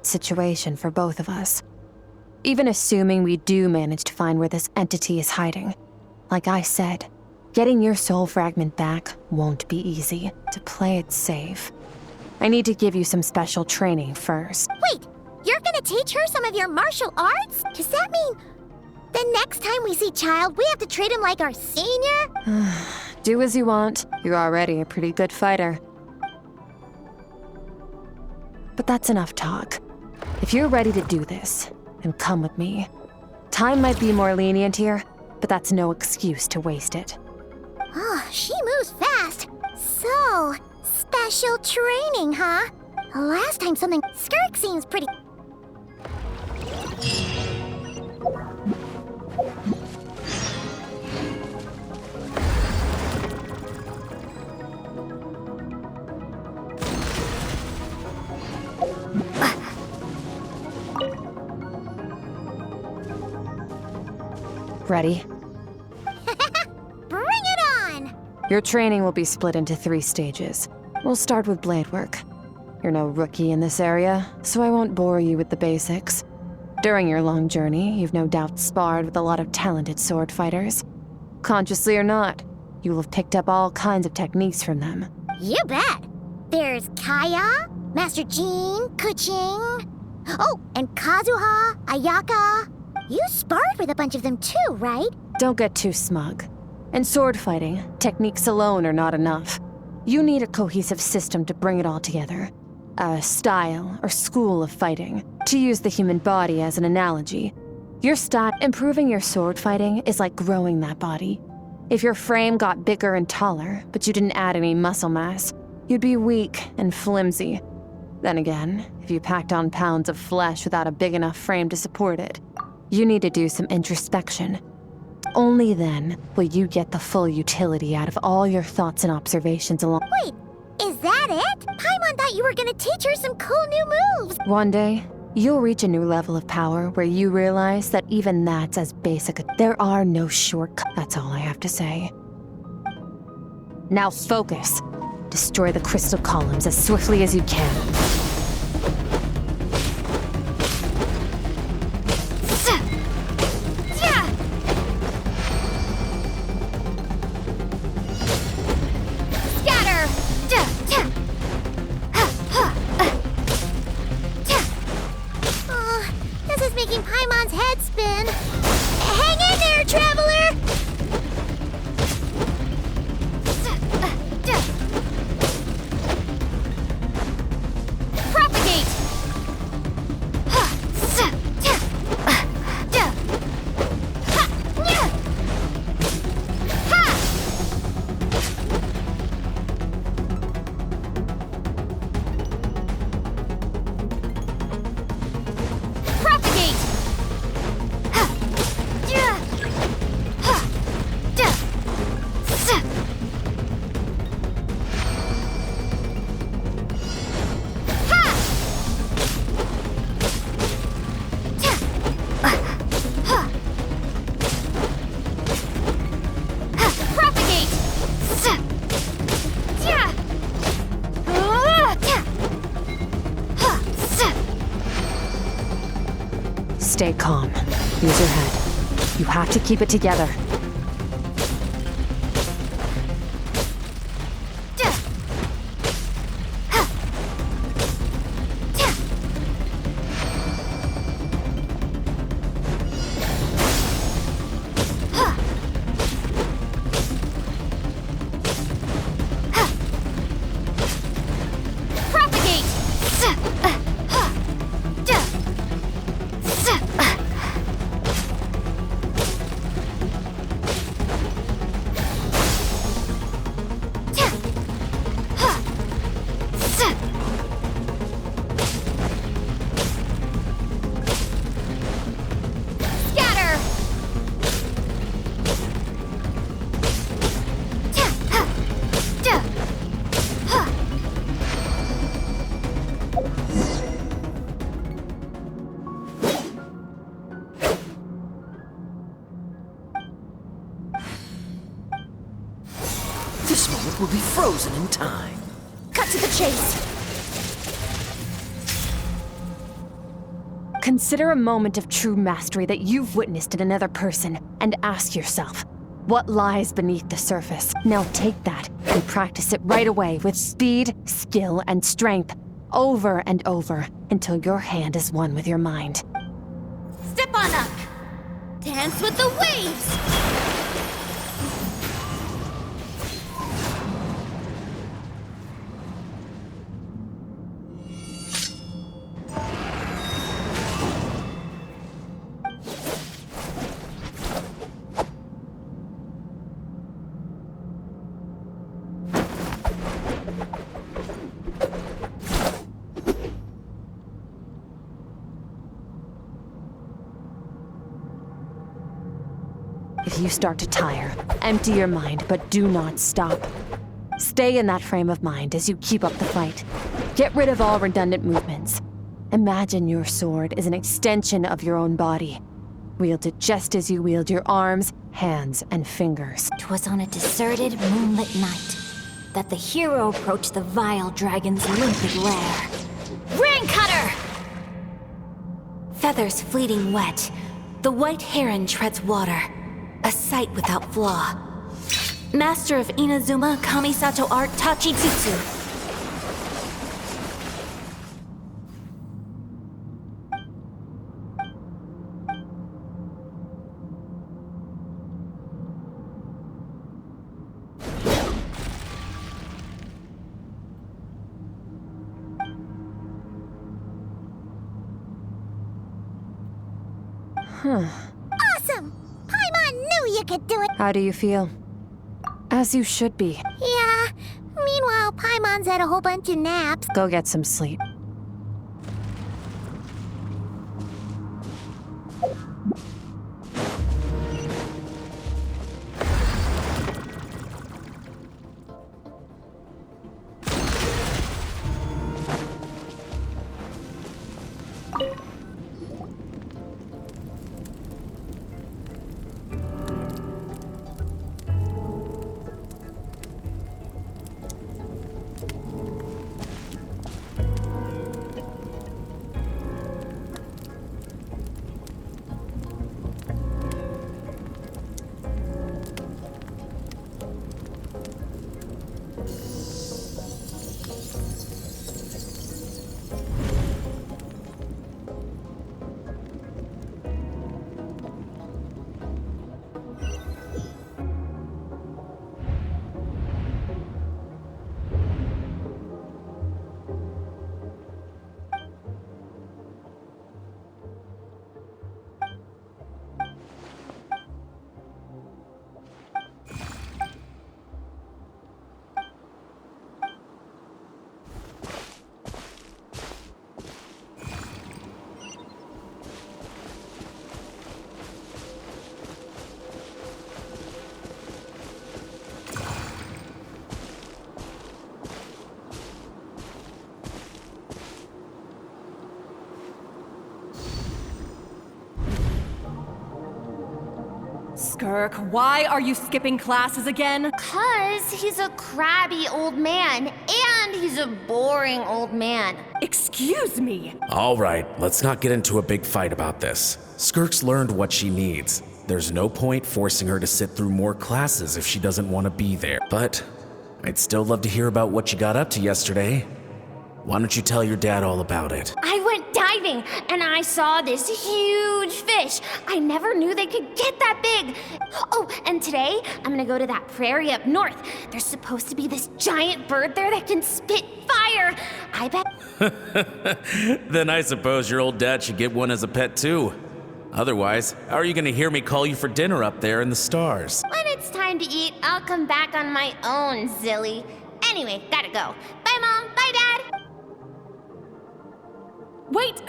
situation for both of us. Even assuming we do manage to find where this entity is hiding, like I said, getting your soul fragment back won't be easy. To play it safe, I need to give you some special training first. Wait, you're gonna teach her some of your martial arts? Does that mean the next time we see Child, we have to treat him like our senior? Do as you want. You're already a pretty good fighter. But that's enough talk. If you're ready to do this, then come with me. Time might be more lenient here, but that's no excuse to waste it. Oh, she moves fast. So, special training, huh? Last time something... Skirk seems pretty... Ready? Bring it on! Your training will be split into 3 stages. We'll start with blade work. You're no rookie in this area, so I won't bore you with the basics. During your long journey, you've no doubt sparred with a lot of talented sword fighters. Consciously or not, you will have picked up all kinds of techniques from them. You bet! There's Kaya, Master Jean, Kuching... Oh, and Kazuha, Ayaka... You sparred with a bunch of them too, right? Don't get too smug. In sword fighting, techniques alone are not enough. You need a cohesive system to bring it all together. A style or school of fighting. To use the human body as an analogy, improving your sword fighting is like growing that body. If your frame got bigger and taller, but you didn't add any muscle mass, you'd be weak and flimsy. Then again, if you packed on pounds of flesh without a big enough frame to support it, you need to do some introspection. Only then will you get the full utility out of all your thoughts and observations along. Wait, is that it? Paimon thought you were gonna teach her some cool new moves. One day, you'll reach a new level of power where you realize that even that's as basic. There are no shortcuts. That's all I have to say. Now focus. Destroy the crystal columns as swiftly as you can. Making Paimon's head spin. Hang in there, traveler! Propagate! Stay calm. Use your head. You have to keep it together. This moment will be frozen in time. Cut to the chase. Consider a moment of true mastery that you've witnessed in another person and ask yourself, what lies beneath the surface? Now take that and practice it right away with speed, skill, and strength, over and over, until your hand is one with your mind. Step on up! Dance with the waves! If you start to tire, empty your mind, but do not stop. Stay in that frame of mind as you keep up the fight. Get rid of all redundant movements. Imagine your sword is an extension of your own body. Wield it just as you wield your arms, hands, and fingers. 'Twas on a deserted, moonlit night that the hero approached the vile dragon's limpid lair. Rain Cutter! Feathers fleeting wet, the white heron treads water, a sight without flaw. Master of Inazuma Kamisato art Tachijutsu. Awesome! Paimon knew you could do it! How do you feel? As you should be. Yeah. Meanwhile, Paimon's had a whole bunch of naps. Go get some sleep. Skirk, why are you skipping classes again? 'Cause he's a crabby old man, and he's a boring old man. Excuse me! All right, let's not get into a big fight about this. Skirk's learned what she needs. There's no point forcing her to sit through more classes if she doesn't want to be there. But I'd still love to hear about what you got up to yesterday. Why don't you tell your dad all about it? I went diving, and I saw this huge fish. I never knew they could get that big. Oh, and today, I'm gonna go to that prairie up north. There's supposed to be this giant bird there that can spit fire. I bet... Then I suppose your old dad should get one as a pet too. Otherwise, how are you gonna hear me call you for dinner up there in the stars? When it's time to eat, I'll come back on my own, Zilly. Anyway, gotta go. Bye, Mom. Bye, Dad. Wait!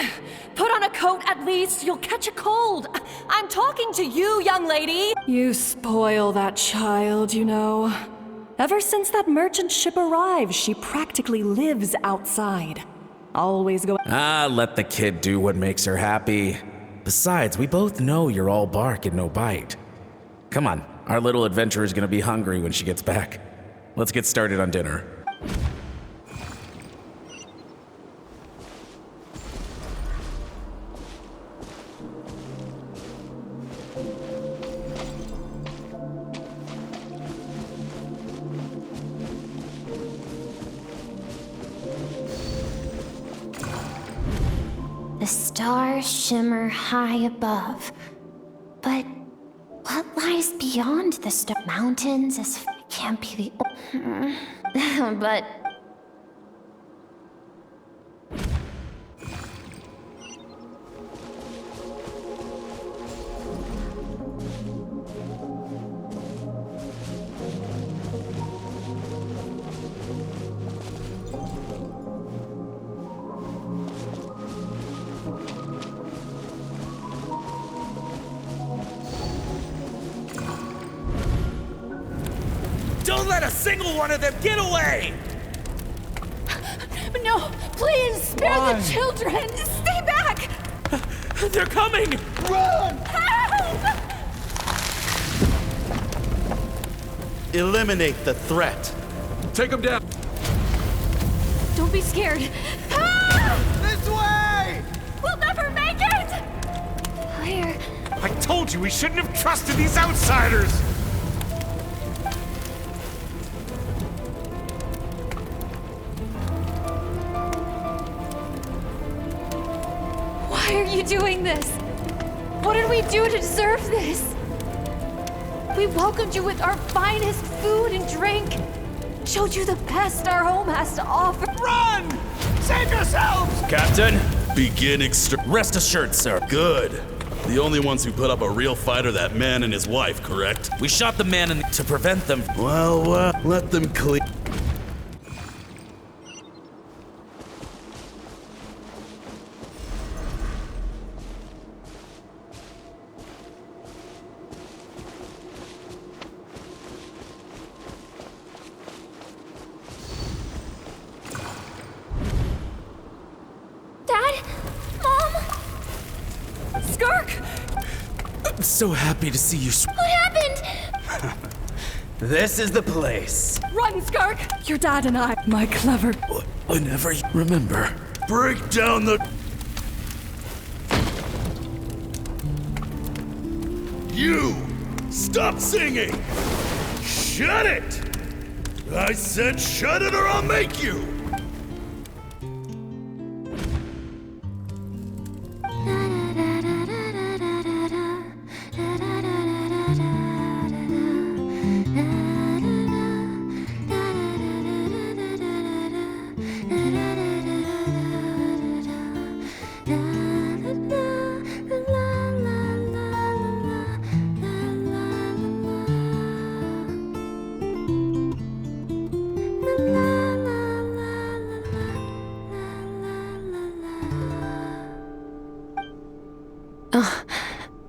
Put on a coat at least, you'll catch a cold! I'm talking to you, young lady! You spoil that child, you know. Ever since that merchant ship arrived, she practically lives outside. Always going. Let the kid do what makes her happy. Besides, we both know you're all bark and no bite. Come on, our little adventurer is gonna be hungry when she gets back. Let's get started on dinner. The stars shimmer high above. But what lies beyond the mountains? As if it can't be the. But. Don't let a single one of them get away! No, please, spare the children! Stay back! They're coming! Help! Eliminate the threat. Take them down! Don't be scared. This way! We'll never make it! Where? I told you we shouldn't have trusted these outsiders! Why are you doing this? What did we do to deserve this? We welcomed you with our finest food and drink. Showed you the best our home has to offer. Run! Save yourselves! Captain, begin Rest assured, sir. Good. The only ones who put up a real fight are that man and his wife, correct? We shot the man to prevent them. Well, let them clean. Dad? Mom? Skirk! I'm so happy to see you. What happened? This is the place. Run, Skirk! Your dad and I, my clever. Whenever you remember. Break down the... You! Stop singing! Shut it! I said shut it or I'll make you!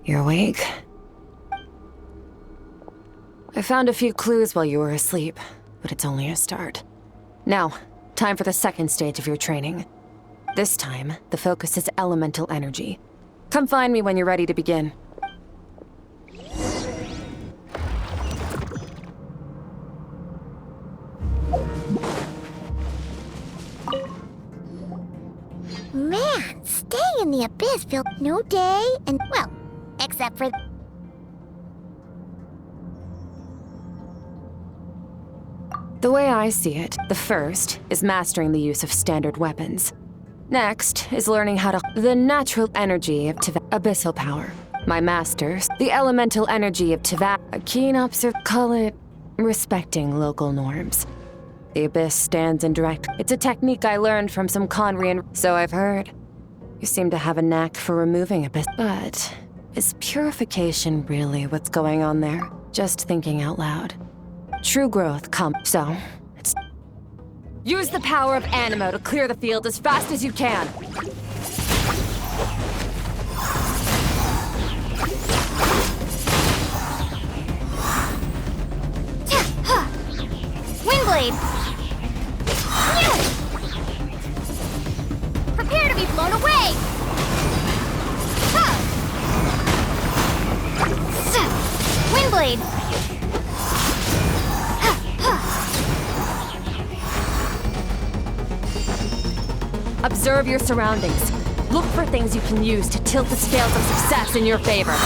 You're awake? I found a few clues while you were asleep, but it's only a start. Now, time for the second stage of your training. This time, the focus is elemental energy. Come find me when you're ready to begin. Man, staying in the abyss feels no day and, well, except for... The way I see it, the first is mastering the use of standard weapons. Next is learning how to... the natural energy of abyssal power. My masters, the elemental energy of a keen call it respecting local norms. The abyss stands in direct... It's a technique I learned from some Conrian... So I've heard. You seem to have a knack for removing abyss... But is purification really what's going on there? Just thinking out loud. True growth so... It's... Use the power of Animo to clear the field as fast as you can. Windblade! Prepare to be blown away! Windblade! Observe your surroundings. Look for things you can use to tilt the scales of success in your favor.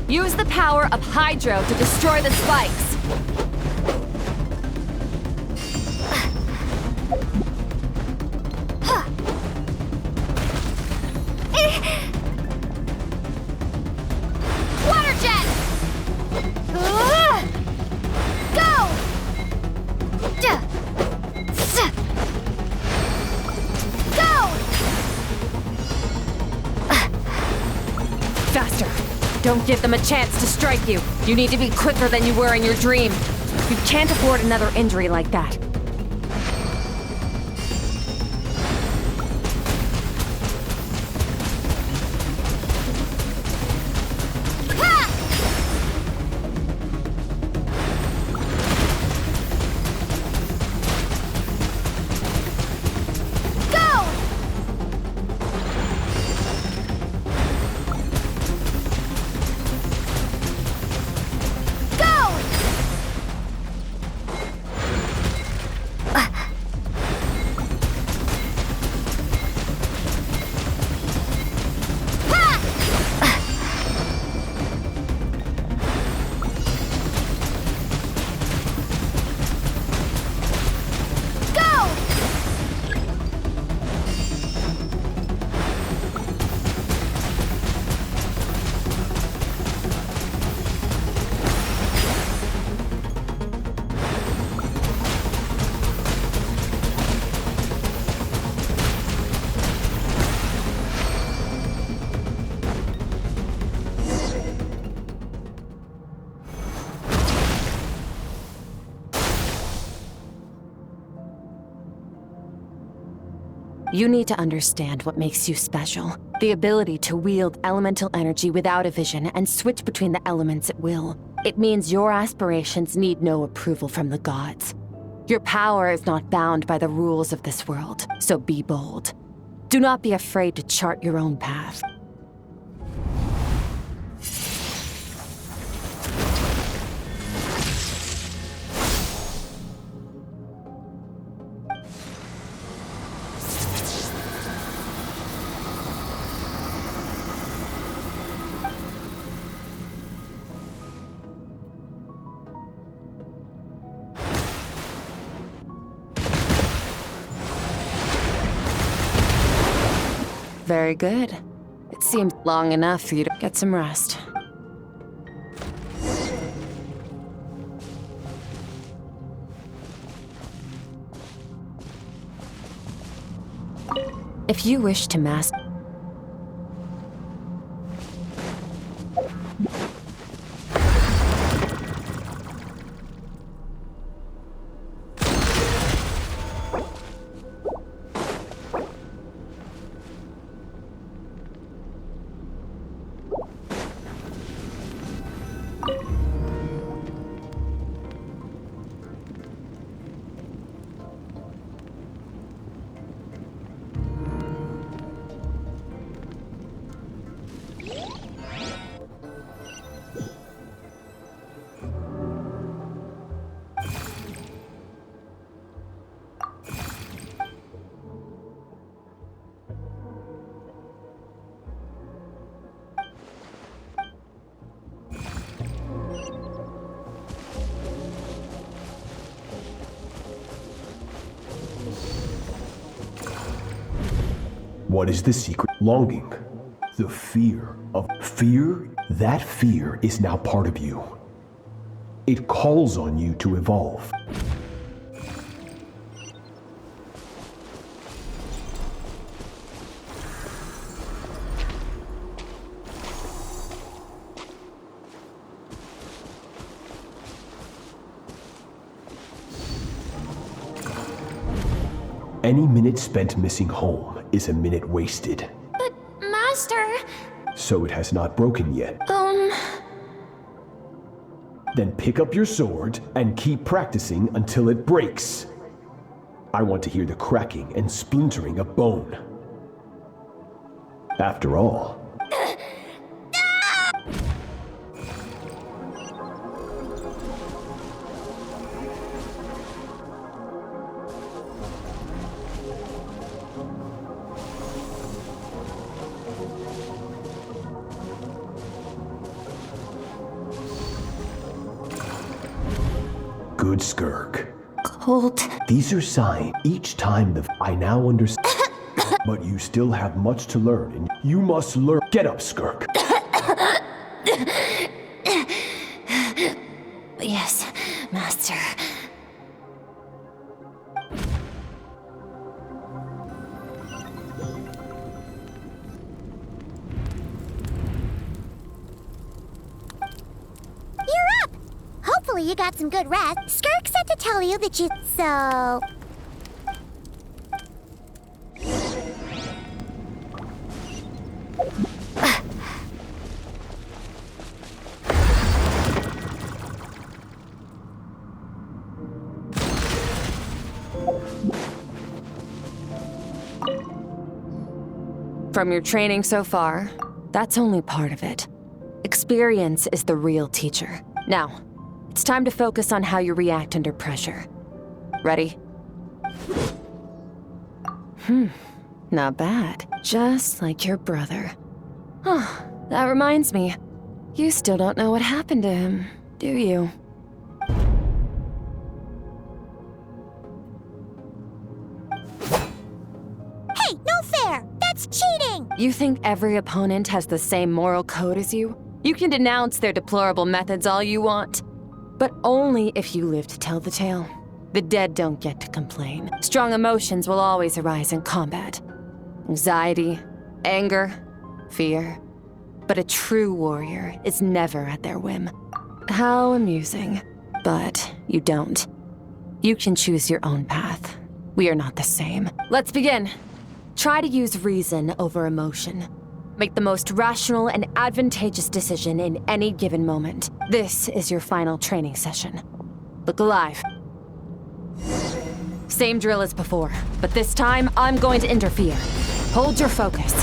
Use the power of Hydro to destroy the spikes. Water jet! Go! Go! Faster! Don't give them a chance to strike you. You need to be quicker than you were in your dream. You can't afford another injury like that. You need to understand what makes you special. The ability to wield elemental energy without a vision and switch between the elements at will. It means your aspirations need no approval from the gods. Your power is not bound by the rules of this world, so be bold. Do not be afraid to chart your own path. Very good. It seems long enough for you to get some rest. If you wish to master... What is the secret? Longing. The fear of fear. That fear is now part of you. It calls on you to evolve. Any minute spent missing home is a minute wasted. But, Master... So it has not broken yet. Then pick up your sword and keep practicing until it breaks. I want to hear the cracking and splintering of bone. After all... Good, Skirk. Cold. These are signs. Each time I now understand. But you still have much to learn, and you must learn. Get up, Skirk. Yes, Master. You're up! Hopefully you got some good rest. Skirk said to tell you that you... So... From your training so far, that's only part of it. Experience is the real teacher. Now, it's time to focus on how you react under pressure. Ready? Not bad. Just like your brother. Huh, that reminds me. You still don't know what happened to him, do you? Hey, no fair! That's cheating! You think every opponent has the same moral code as you? You can denounce their deplorable methods all you want, but only if you live to tell the tale. The dead don't get to complain. Strong emotions will always arise in combat. Anxiety, anger, fear. But a true warrior is never at their whim. How amusing. But you don't. You can choose your own path. We are not the same. Let's begin. Try to use reason over emotion. Make the most rational and advantageous decision in any given moment. This is your final training session. Look alive. Same drill as before, but this time I'm going to interfere. Hold your focus.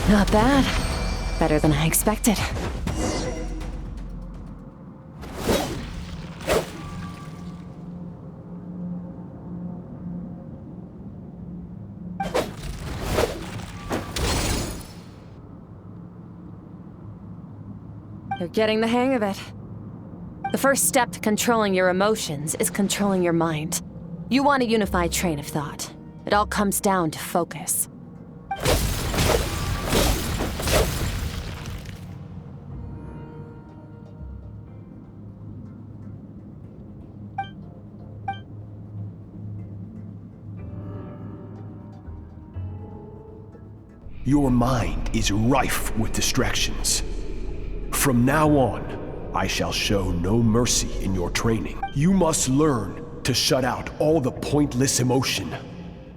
Not bad. Better than I expected. You're getting the hang of it. The first step to controlling your emotions is controlling your mind. You want a unified train of thought. It all comes down to focus. Your mind is rife with distractions. From now on, I shall show no mercy in your training. You must learn to shut out all the pointless emotion.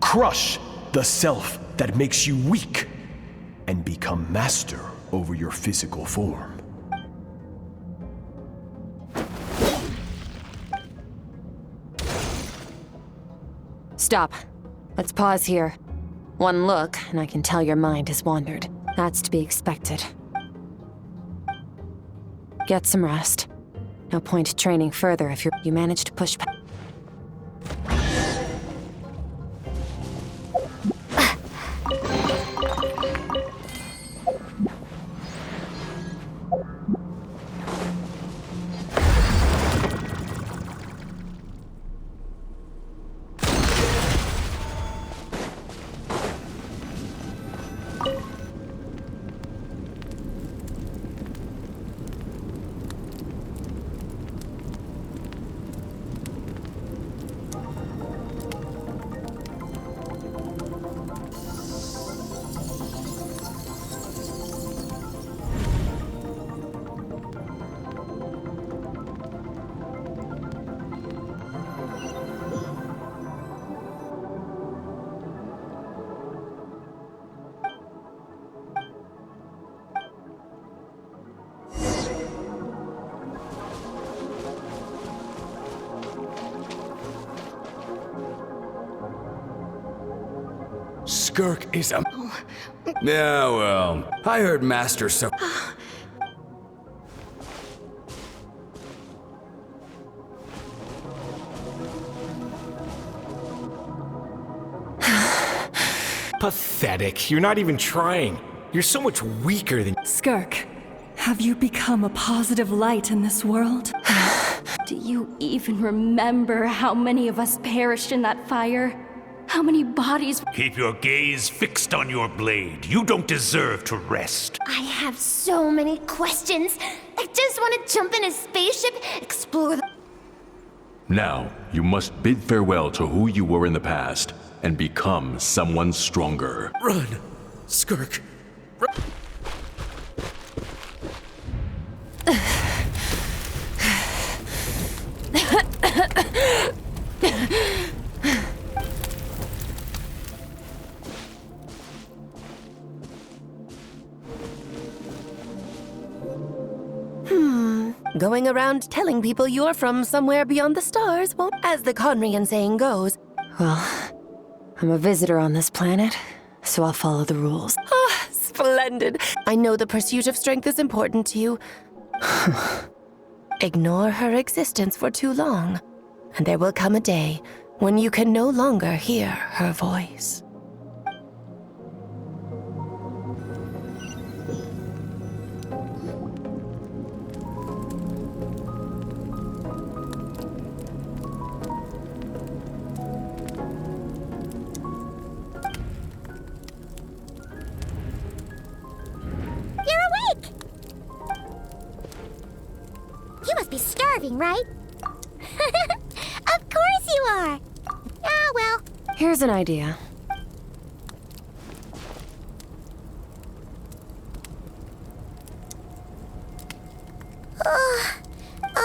Crush the self that makes you weak, and become master over your physical form. Stop. Let's pause here. One look, and I can tell your mind has wandered. That's to be expected. Get some rest. No point training further if you manage to push past. Skirk is a... Yeah, well, I heard Master so... Pathetic. You're not even trying. You're so much weaker than... Skirk, have you become a positive light in this world? Do you even remember how many of us perished in that fire? How many bodies... Keep your gaze fixed on your blade. You don't deserve to rest. I have so many questions. I just want to jump in a spaceship, explore the... Now, you must bid farewell to who you were in the past and become someone stronger. Run! Skirk! Run. Going around telling people you're from somewhere beyond the stars won't, as the Conrian saying goes. Well, I'm a visitor on this planet, so I'll follow the rules. Ah, splendid. I know the pursuit of strength is important to you. Ignore her existence for too long, and there will come a day when you can no longer hear her voice. You must be starving, right? Of course you are! Ah, well. Here's an idea.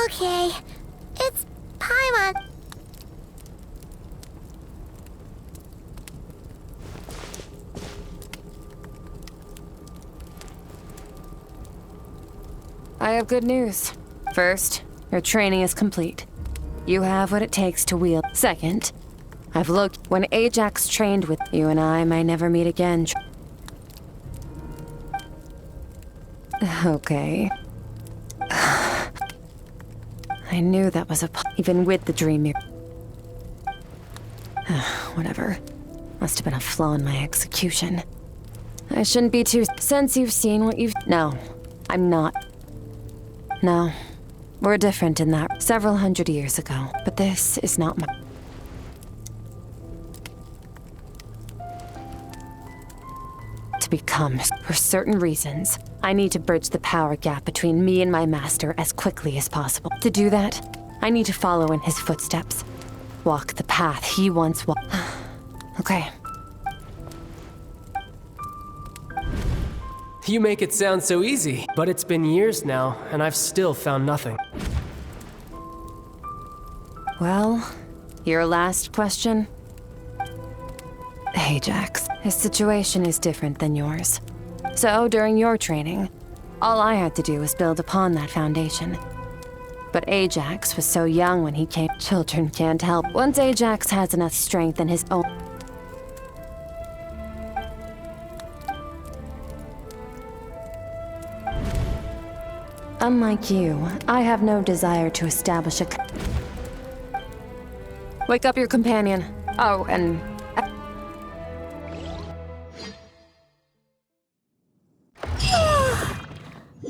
Okay. It's Paimon. I have good news. First, your training is complete. You have what it takes to wield. Second, I've looked. When Ajax trained with you and I may never meet again. Okay. I knew that was even with the dream mirror. Whatever. Must have been a flaw in my execution. I shouldn't be too... Since you've seen what you've... No, I'm not. No. We're different in that several hundred years ago, but this is not my... To become, for certain reasons, I need to bridge the power gap between me and my master as quickly as possible. To do that, I need to follow in his footsteps. Walk the path he once walked. Okay. You make it sound so easy, but it's been years now, and I've still found nothing. Well, your last question? Ajax, his situation is different than yours. So, during your training, all I had to do was build upon that foundation. But Ajax was so young when he came. Children can't help. Once Ajax has enough strength in his own... Unlike you, I have no desire to establish a... Wake up your companion. Oh, and...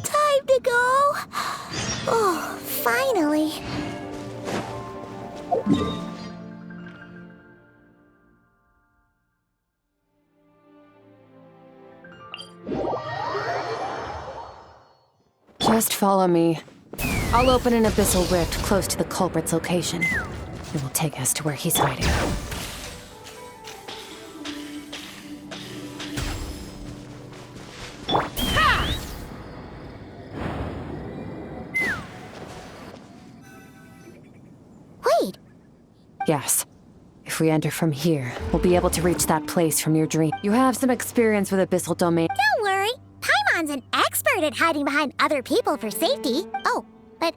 Time to go. Oh, finally. Just follow me. I'll open an abyssal rift close to the culprit's location. It will take us to where he's hiding. Wait. Yes. If we enter from here, we'll be able to reach that place from your dream. You have some experience with abyssal domain. Don't worry. Paimon's an expert at hiding behind other people for safety. Oh, but,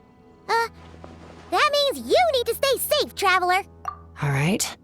that means you need to stay safe, traveler. All right.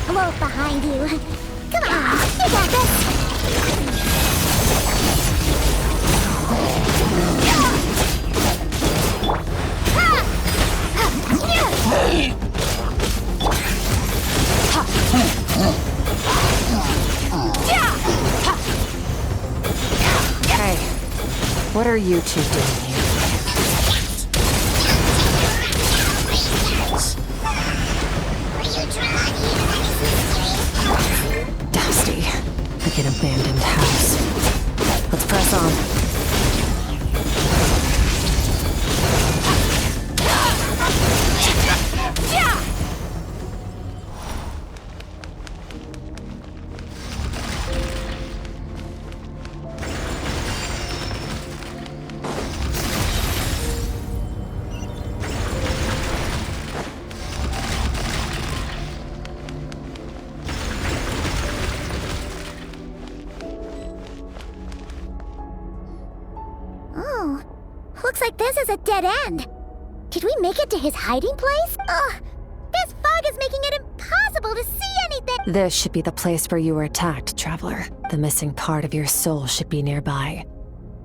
Float behind you. Come on, you got this. Hey, what are you two doing here? Dusty, like an abandoned house. Let's press on. Oh, looks like this is a dead end. Did we make it to his hiding place? Ugh, this fog is making it impossible to see anything. This should be the place where you were attacked, Traveler. The missing part of your soul should be nearby.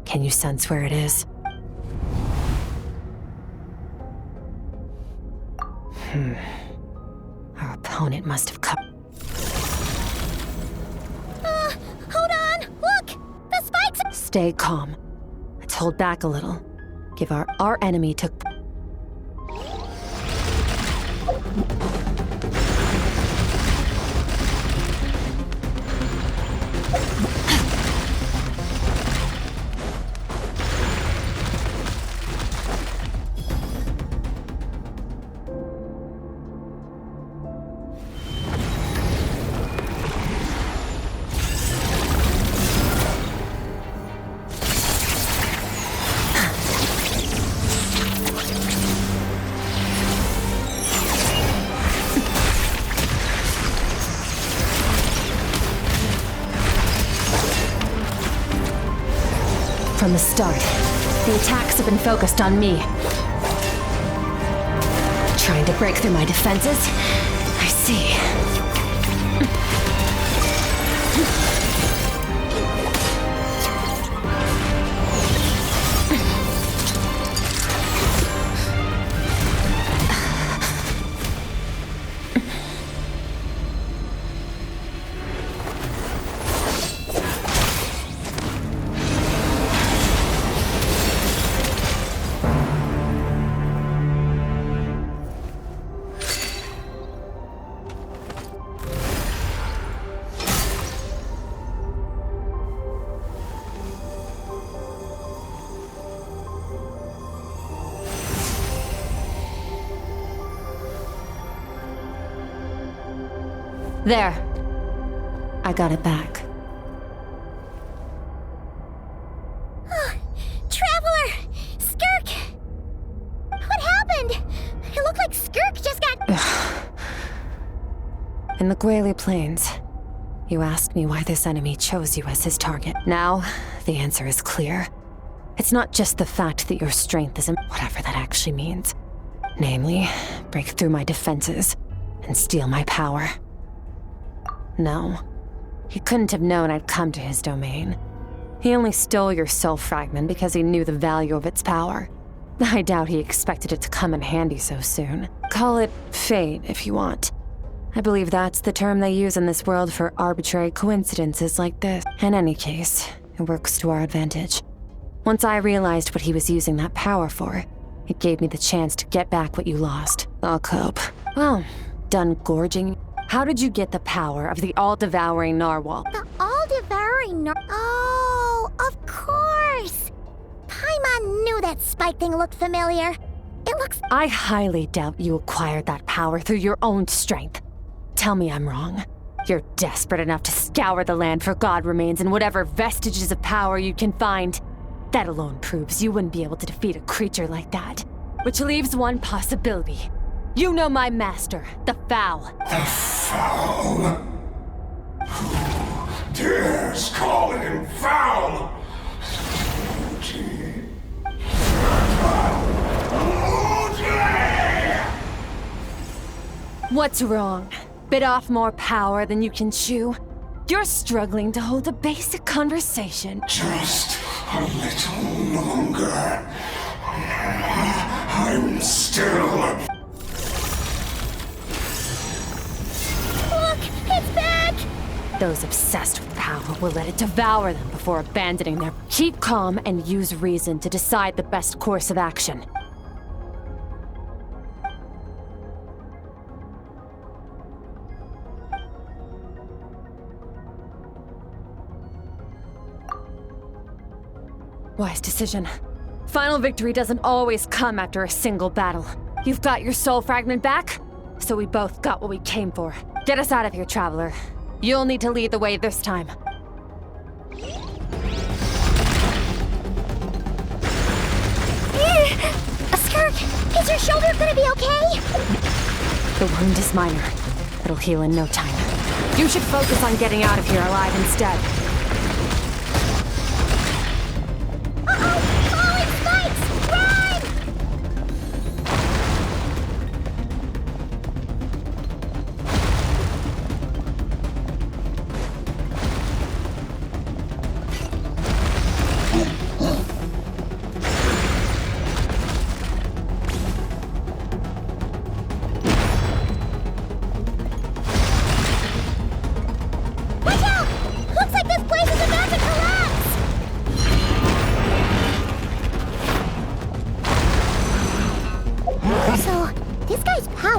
Can you sense where it is? Our opponent must have cut. Hold on, look! The spikes are— Stay calm. Let's hold back a little. Give our enemy took. From the start, the attacks have been focused on me. Trying to break through my defenses? I see. There. I got it back. Traveler! Skirk! What happened? It looked like Skirk just got... In the Guili Plains, you asked me why this enemy chose you as his target. Now, the answer is clear. It's not just the fact that your strength isn't whatever that actually means. Namely, break through my defenses and steal my power. No, he couldn't have known I'd come to his domain. He only stole your soul fragment because he knew the value of its power. I doubt he expected it to come in handy so soon. Call it fate if you want. I believe that's the term they use in this world for arbitrary coincidences like this. In any case, it works to our advantage. Once I realized what he was using that power for, it gave me the chance to get back what you lost. I'll cope. Well, done gorging. How did you get the power of the all-devouring narwhal? The all-devouring Oh, of course! Paimon knew that spike thing looked familiar. It looks... I highly doubt you acquired that power through your own strength. Tell me I'm wrong. You're desperate enough to scour the land for god remains and whatever vestiges of power you can find. That alone proves you wouldn't be able to defeat a creature like that. Which leaves one possibility. You know my master, the Foul. The Foul? Who dares call him Foul? What's wrong? Bit off more power than you can chew? You're struggling to hold a basic conversation. Just a little longer. I'm still... It's back! Those obsessed with power will let it devour them before abandoning their... Keep calm and use reason to decide the best course of action. Wise decision. Final victory doesn't always come after a single battle. You've got your soul fragment back, so we both got what we came for. Get us out of here, Traveler. You'll need to lead the way this time. Skirk, is your shoulder gonna be okay? The wound is minor. It'll heal in no time. You should focus on getting out of here alive instead.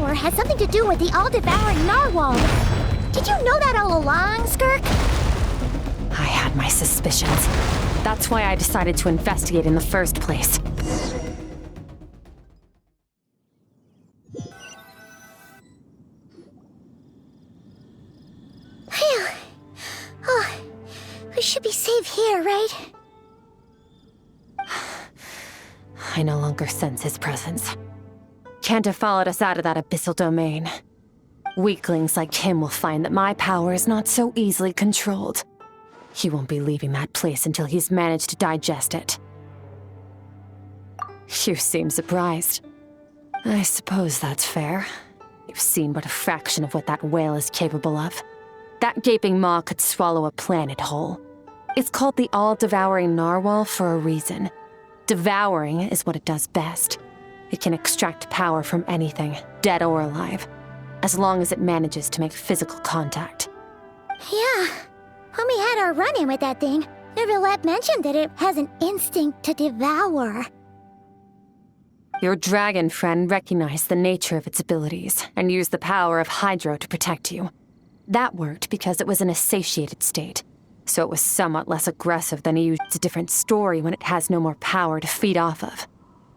Has something to do with the all-devouring narwhal. Did you know that all along, Skirk? I had my suspicions. That's why I decided to investigate in the first place. Phew. Oh, we should be safe here, right? I no longer sense his presence. Can't have followed us out of that abyssal domain. Weaklings like him will find that my power is not so easily controlled. He won't be leaving that place until he's managed to digest it. You seem surprised. I suppose that's fair. You've seen but a fraction of what that whale is capable of. That gaping maw could swallow a planet whole. It's called the all-devouring narwhal for a reason. Devouring is what it does best. It can extract power from anything, dead or alive, as long as it manages to make physical contact. Yeah. When we had our run-in with that thing, Neuvillette mentioned that it has an instinct to devour. Your dragon friend recognized the nature of its abilities and used the power of Hydro to protect you. That worked because it was in a satiated state, so it was somewhat less aggressive than you. It's a different story when it has no more power to feed off of.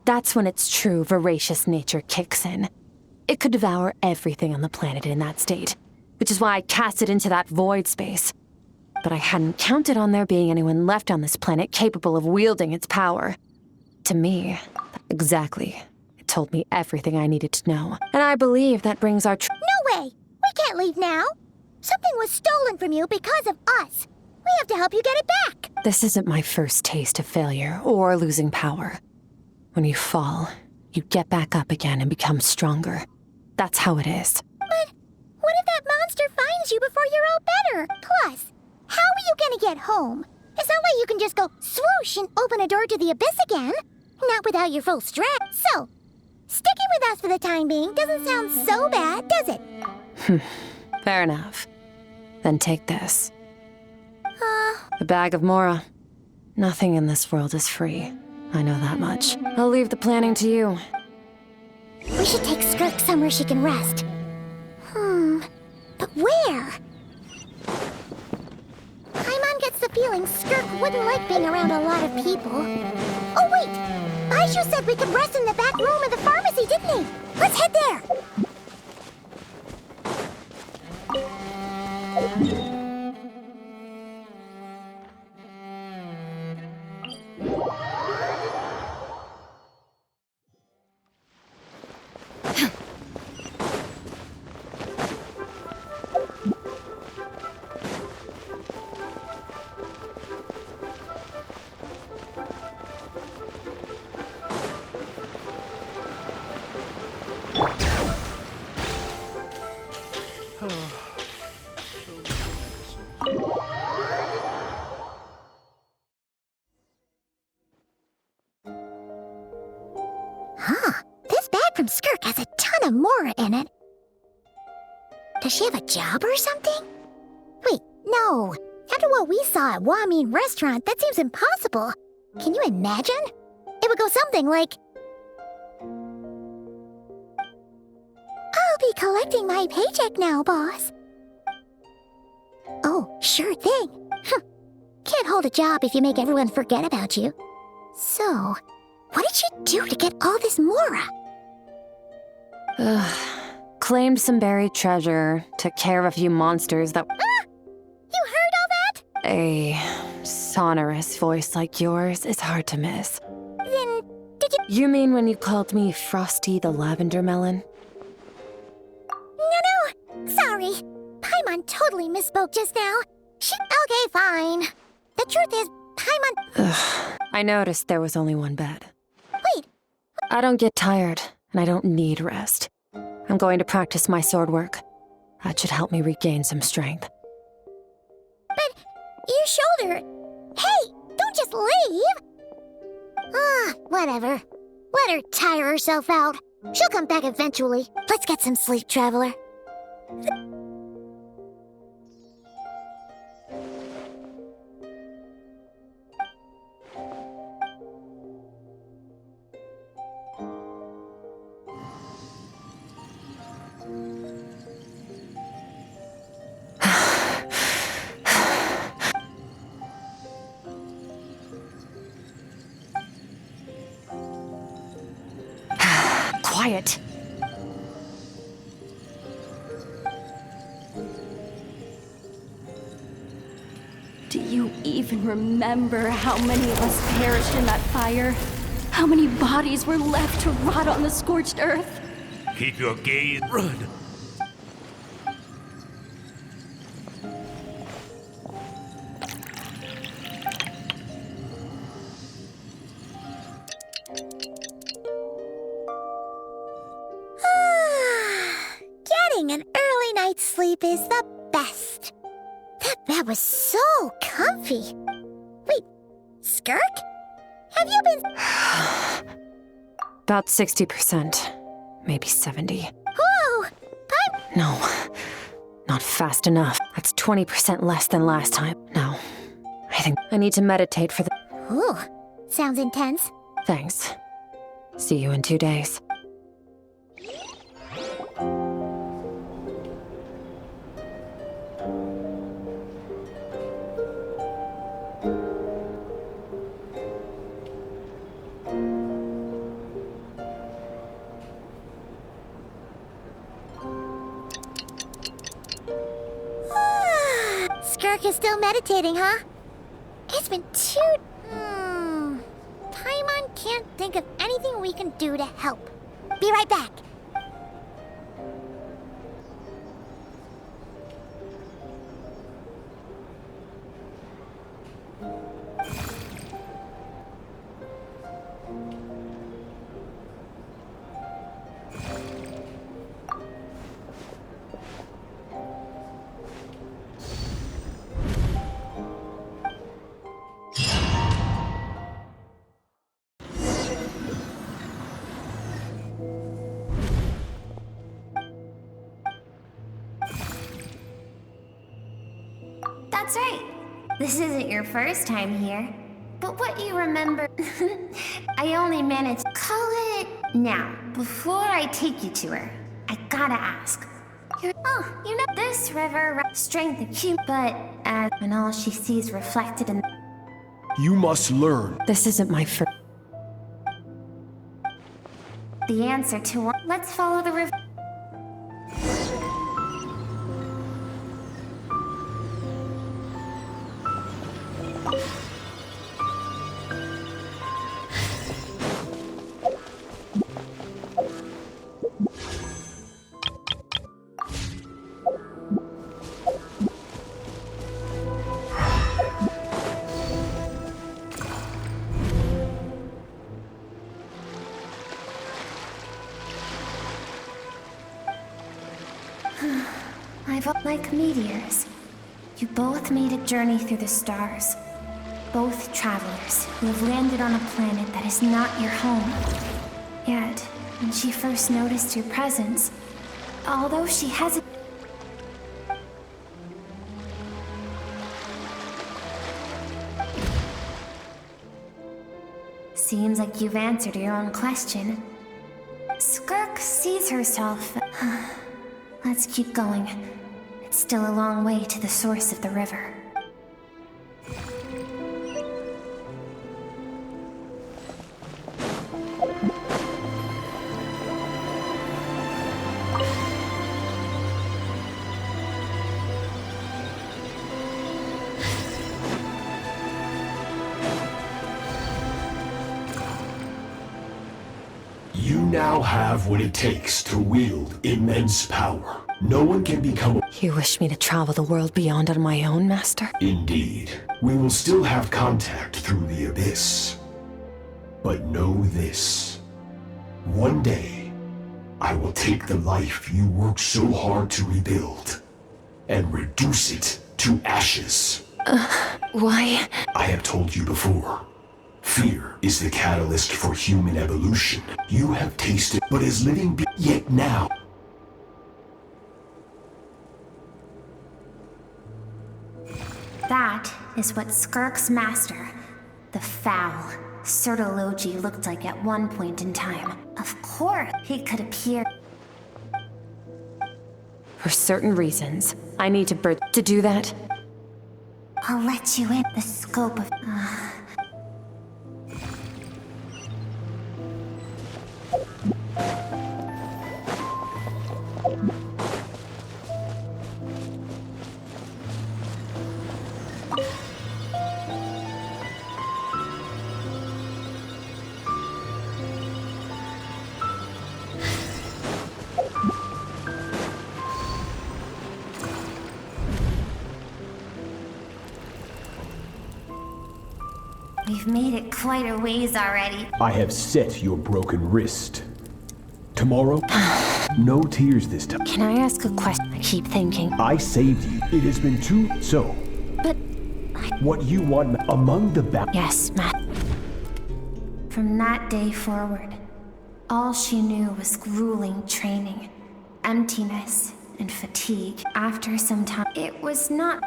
That's when its true voracious nature kicks in. It could devour everything on the planet in that state, which is why I cast it into that void space. But I hadn't counted on there being anyone left on this planet capable of wielding its power. To me, exactly. It told me everything I needed to know. And I believe that brings our No way! We can't leave now! Something was stolen from you because of us. We have to help you get it back! This isn't my first taste of failure or losing power. When you fall, you get back up again and become stronger. That's how it is. But what if that monster finds you before you're all better? Plus, how are you gonna get home? It's not like you can just go swoosh and open a door to the abyss again. Not without your full strength. So, sticking with us for the time being doesn't sound so bad, does it? Fair enough. Then take this. A bag of Mora. Nothing in this world is free. I know that much. I'll leave the planning to you. We should take Skirk somewhere she can rest. But where? Paimon gets the feeling Skirk wouldn't like being around a lot of people. Oh wait! Baizhu said we could rest in the back room of the pharmacy, didn't he? Let's head there! This bag from Skirk has a ton of Mora in it. Does she have a job or something? Wait, no. After what we saw at Wamin Restaurant, that seems impossible. Can you imagine? It would go something like... I'll be collecting my paycheck now, boss. Oh, sure thing. Can't hold a job if you make everyone forget about you. So, what did she do to get all this Mora? Claimed some buried treasure, took care of a few monsters that... You heard all that? A sonorous voice like yours is hard to miss. Then, did you... You mean when you called me Frosty the Lavender Melon? No, sorry. Paimon totally misspoke just now. Okay, fine. The truth is, Paimon... I noticed there was only one bed. Wait. I don't get tired, and I don't need rest. I'm going to practice my sword work. That should help me regain some strength. But your shoulder... Hey, don't just leave! Whatever. Let her tire herself out. She'll come back eventually. Let's get some sleep, Traveler. Quiet. Do you even remember how many of us perished in that fire? How many bodies were left to rot on the scorched earth? Keep your gaze. Run. sleep is the best. That bed was so comfy. Wait, Skirk? Have you been... About 60%. Maybe 70. Whoa! No. Not fast enough. That's 20% less than last time. No. I think I need to meditate for the... Ooh, sounds intense. Thanks. See you in 2 days. Skirk is still meditating, huh? It's been Paimon can't think of anything we can do to help. Be right back. That's right. This isn't your first time here. But what you remember... I only managed to call it... Now, before I take you to her, I gotta ask. You know, this river strength acute, but and all she sees reflected in... You must learn. This isn't my first... The answer to one... Let's follow the river. Like meteors, you both made a journey through the stars. Both travelers who have landed on a planet that is not your home. Yet, when she first noticed your presence, although she hasn't... Seems like you've answered your own question. Skirk sees herself... Let's keep going. It's still a long way to the source of the river. You now have what it takes to wield immense power. No one can become a... You wish me to travel the world beyond on my own, Master? Indeed. We will still have contact through the abyss. But know this. One day, I will take the life you worked so hard to rebuild and reduce it to ashes. Why? I have told you before. Fear is the catalyst for human evolution. You have tasted, but as living yet now... That is what Skirk's master, the foul, Sertologi, looked like at one point in time. Of course, he could appear... For certain reasons, I need to bridge... To do that? I'll let you in the scope of... We've made it quite a ways already. I have set your broken wrist. Tomorrow, No tears this time. Can I ask a question? I keep thinking. I saved you. It has been too... So... But... What you want among the Yes, Matt. From that day forward, all she knew was grueling training, emptiness, and fatigue. After some time, it was not...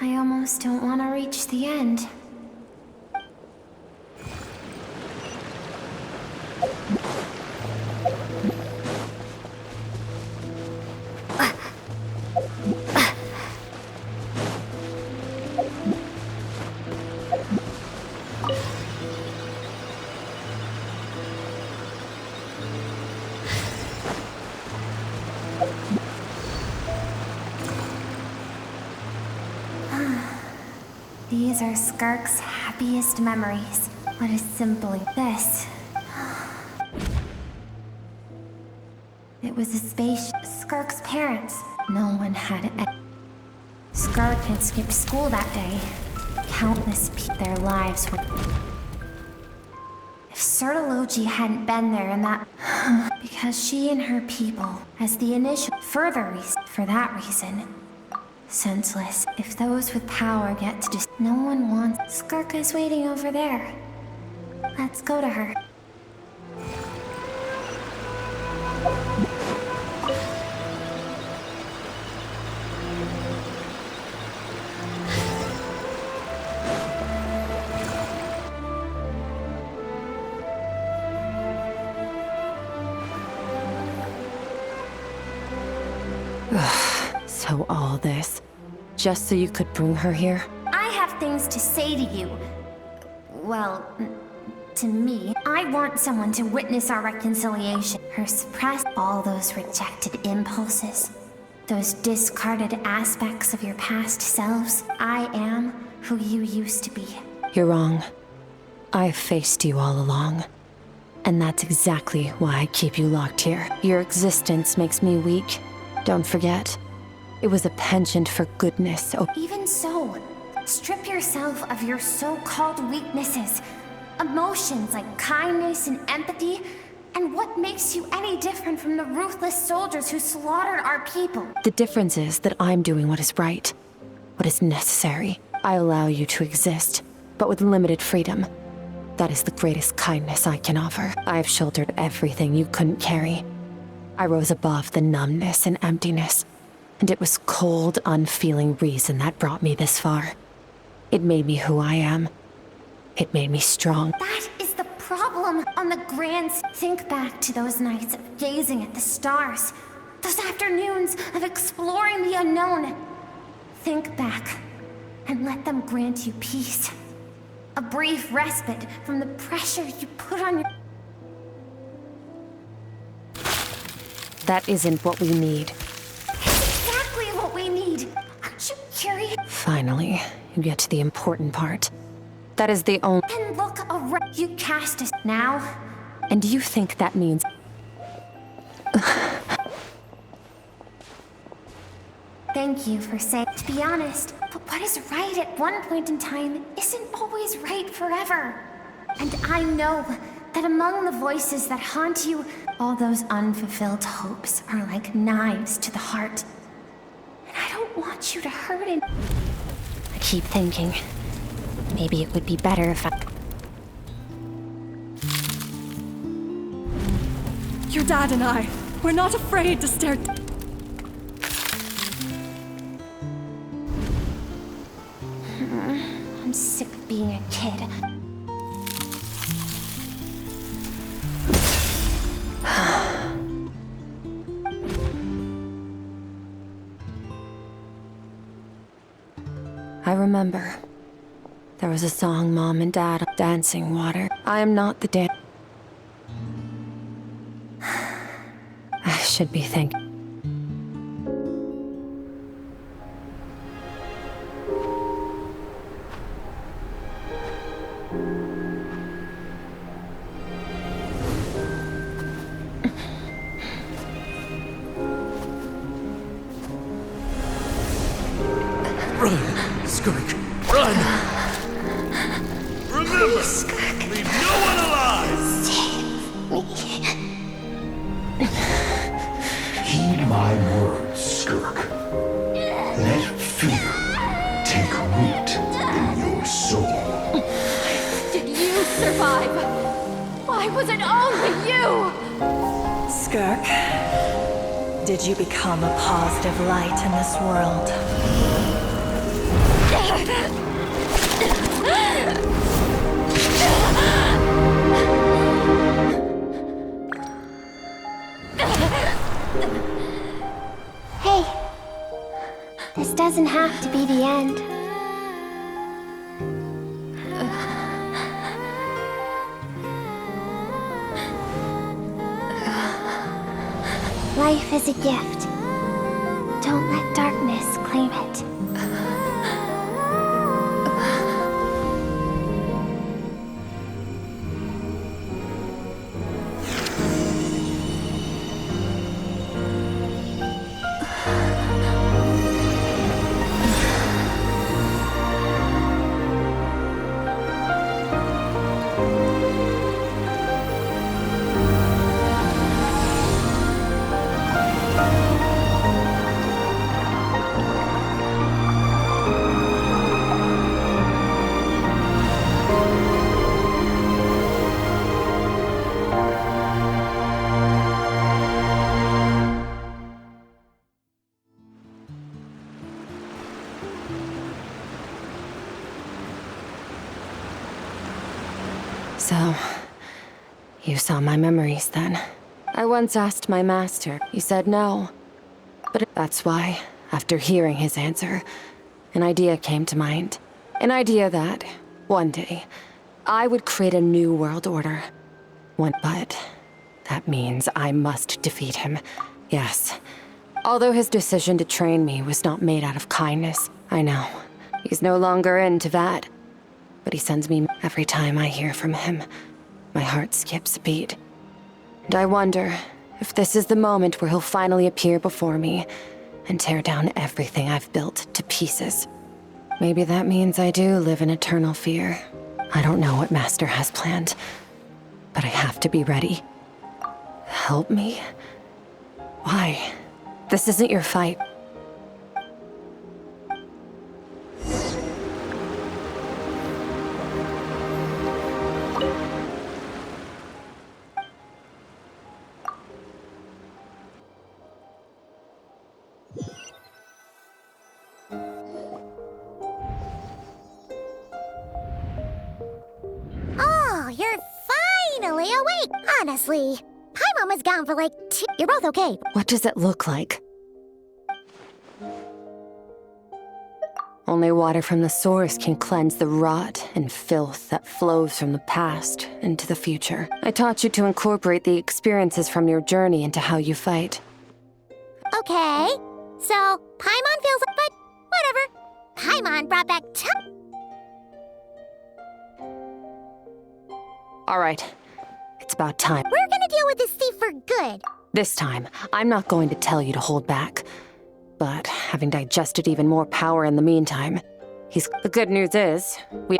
I almost don't want to reach the end. These are Skirk's happiest memories. What is simply this? It was a space. Skirk's parents. No one had it. Skirk had skipped school that day. Countless people, their lives were... If Sertology hadn't been there in that... because she and her people, as the initial... Further reason, for that reason... Senseless. If those with power get to just... No one wants... Skirk is waiting over there. Let's go to her. So all this, just so you could bring her here? I have things to say to you. Well, to me. I want someone to witness our reconciliation. Her suppress all those rejected impulses. Those discarded aspects of your past selves. I am who you used to be. You're wrong. I've faced you all along. And that's exactly why I keep you locked here. Your existence makes me weak. Don't forget. It was a penchant for goodness. Oh. Even so, strip yourself of your so-called weaknesses. Emotions like kindness and empathy, and what makes you any different from the ruthless soldiers who slaughtered our people? The difference is that I'm doing what is right, what is necessary. I allow you to exist, but with limited freedom. That is the greatest kindness I can offer. I have shouldered everything you couldn't carry. I rose above the numbness and emptiness. And it was cold, unfeeling reason that brought me this far. It made me who I am. It made me strong. That is the problem on the grand... Think back to those nights of gazing at the stars. Those afternoons of exploring the unknown. Think back and let them grant you peace. A brief respite from the pressure you put on your... That isn't what we need. Exactly what we need. Aren't you curious? Finally, you get to the important part. That is the only... And look around. You cast us now. And do you think that means... Thank you for saying... To be honest, but what is right at one point in time isn't always right forever. And I know that among the voices that haunt you, all those unfulfilled hopes are like knives to the heart. And I don't want you to hurt it. I keep thinking, maybe it would be better if I... Your dad and I, we're not afraid to stare... I'm sick of being a kid. I remember. There was a song Mom and Dad dancing water. I am not the dan... I should be thinking. Run, Skirk, run! Remember, leave no one alive! Heed my words, Skirk. Let fear take root in your soul. Did you survive? Why was it only you? Skirk, did you become a positive light in this world? Hey, this doesn't have to be the end. Life is a gift. Don't let darkness claim it. So, you saw my memories then. I once asked my master. He said no. But that's why, after hearing his answer, an idea came to mind. An idea that, one day, I would create a new world order. But that means I must defeat him. Yes. Although his decision to train me was not made out of kindness, I know. He's no longer into that. But he sends me every time I hear from him. My heart skips a beat. And I wonder if this is the moment where he'll finally appear before me and tear down everything I've built to pieces. Maybe that means I do live in eternal fear. I don't know what Master has planned, but I have to be ready. Help me? Why? This isn't your fight. Oh, you're finally awake! Honestly, Paimon was gone for like 2... You're both okay. What does it look like? Only water from the source can cleanse the rot and filth that flows from the past into the future. I taught you to incorporate the experiences from your journey into how you fight. Okay, so Paimon feels... But whatever. Paimon brought back All right, it's about time. We're gonna deal with this thief for good. This time, I'm not going to tell you to hold back. But having digested even more power in the meantime, the good news is, we...